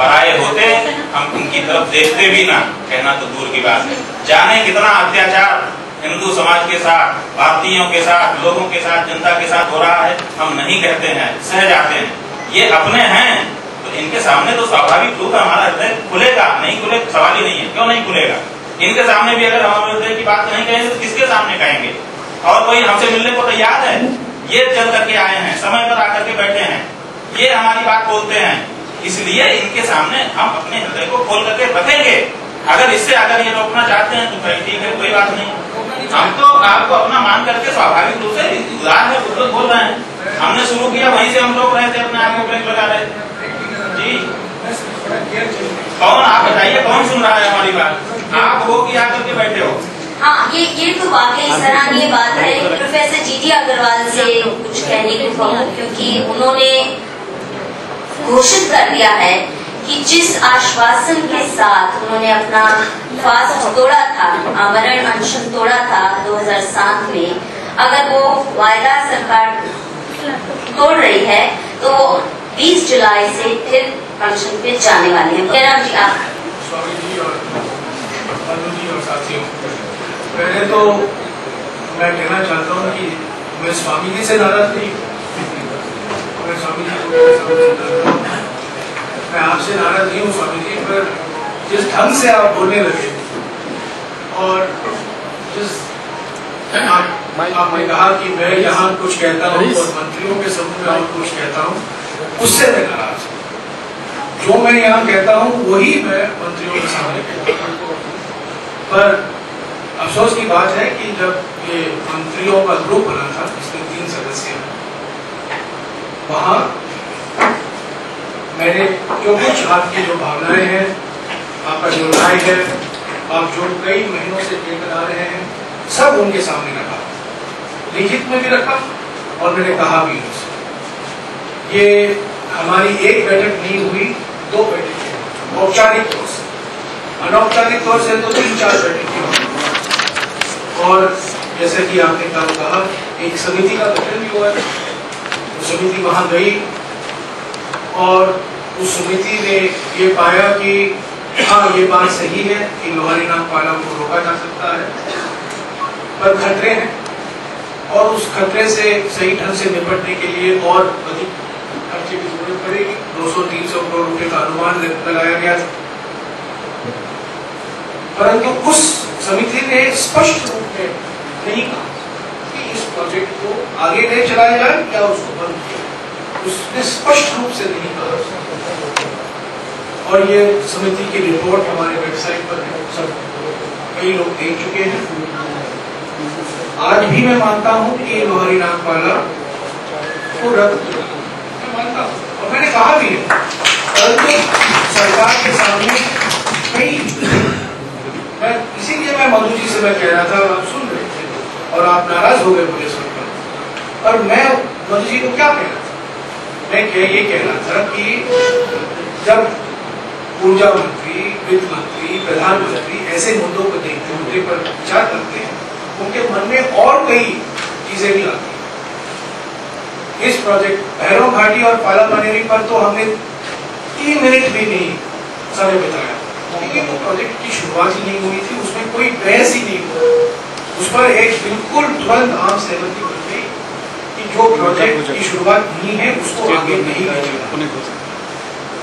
पराये होते हम उनकी तरफ देखते भी ना, कहना तो दूर की बात है। जाने कितना अत्याचार हिंदू समाज के साथ, भारतीयों के साथ, लोगों के साथ, जनता के साथ हो रहा है, हम नहीं कहते हैं, सह जाते हैं। ये अपने हैं तो इनके सामने तो स्वाभाविक रूप हमारा हृदय खुलेगा, नहीं खुले सवाल ही नहीं है, क्यों नहीं खुलेगा। इनके सामने भी अगर हम हृदय की बात नहीं कहेंगे तो किसके सामने कहेंगे। और कोई हमसे मिलने को तैयार है, ये चल करके आए हैं, समय पर आकर के बैठे हैं, ये हमारी बात बोलते हैं, इसलिए इनके सामने हम अपने हृदय को खोल करके रखेंगे। अगर इससे अगर ये रोकना चाहते हैं तो भाई ठीक है, कोई बात नहीं। हम तो आपको अपना मान करके स्वाभाविक रूप से उदार है तो बोल रहे हैं। हमने शुरू किया वहीं से हम रोक रहे थे, अपने आप को ब्रेक लगा रहे जी। कौन आप बताइए, कौन सुन रहा है हमारी बात? आप हो कि आकर के बैठे हो? हाँ, ये तो वाकई सराहनीय बात है। प्रोफेसर जीटी अग्रवाल से कुछ कहने को कहूँ, क्योंकि उन्होंने घोषित कर दिया है कि जिस आश्वासन के साथ उन्होंने अपना फास्ट तोड़ा था, आमरण अनशन तोड़ा था 2007 में, अगर वो वायदा सरकार तोड़ रही है तो 20 जुलाई से फिर अनशन पे जाने वाले हैं। जयराम जी, आप। स्वामी जी और साथियों, पहले तो मैं कहना चाहता हूँ कि मैं स्वामी जी से नाराज नहीं, मैं स्वामी जी को मैं आपसे नाराज नहीं हूँ स्वामी जी, पर जिस ढंग से आप बोलने लगे और जिस आपने कहा कि मैं यहाँ कुछ कहता हूँ और मंत्रियों के समूह में और कुछ कहता हूँ, उससे मैं नाराज हूँ। जो मैं यहाँ कहता हूँ वही मैं मंत्रियों के सामने कहता हूँ। पर अफसोस की बात है कि जब ये मंत्रियों का ग्रुप बना था, इसमें 3 सदस्य, वहाँ मैंने जो कुछ आपकी जो भावनाएं हैं, आपका जो राय है, आप जो कई महीनों से लेकर आ रहे हैं, सब उनके सामने रखा, लिखित में भी रखा और मैंने कहा भी उनसे। ये हमारी एक बैठक नहीं हुई, 2 बैठकें औपचारिक तौर से, अनौपचारिक तौर से तो 3-4 बैठकें हुई। और जैसे कि आपने कहा, एक समिति का गठन भी हुआ है। वो समिति वहां गई और उस समिति ने ये पाया कि हाँ, ये बात सही है कि लोहारी नागपाला को रोका जा सकता है, पर खतरे हैं और उस खतरे से सही ढंग से निपटने के लिए और अधिक खर्चे की जरूरत पड़ेगी। 200-300 करोड़ रुपए का अनुमान लगाया गया था, परंतु उस समिति ने स्पष्ट रूप में नहीं कहा कि इस प्रोजेक्ट को आगे नहीं चलाया जाए या उसको बंद किया। उसने स्पष्ट रूप से नहीं कहा और ये समिति की रिपोर्ट हमारे वेबसाइट पर है, सब कई लोग देख चुके हैं। आज भी मैं मानता हूं कि लोहारी नागपाला को रद्द मैं मानता हूं और मैंने कहा भी है, परंतु सरकार के सामने कई मैं इसीलिए मैं मधु जी से मैं कह रहा था और आप सुन रहे थे और आप नाराज हो गए मुझे सुनकर। और मैं मधु जी को क्या कह रहा था, मैं ये कह रहा था कि जब ऊर्जा मंत्री, वित्त मंत्री, प्रधानमंत्री ऐसे मुद्दों को देखते, मुद्दे पर विचार करते हैं, उनके मन में और कई चीजें भी आती हैं। इस प्रोजेक्ट भैरव घाटी और पालापानेरी पर तो हमने 3 मिनट भी नहीं समय बिताया, क्योंकि वो प्रोजेक्ट की शुरुआत ही नहीं हुई थी, उसमें कोई बहस ही नहीं हुआ। उस पर एक बिल्कुल तुरंत आम सहमति बन गई कि जो प्रोजेक्ट की शुरुआत नहीं है उसको आगे नहीं ले जाना।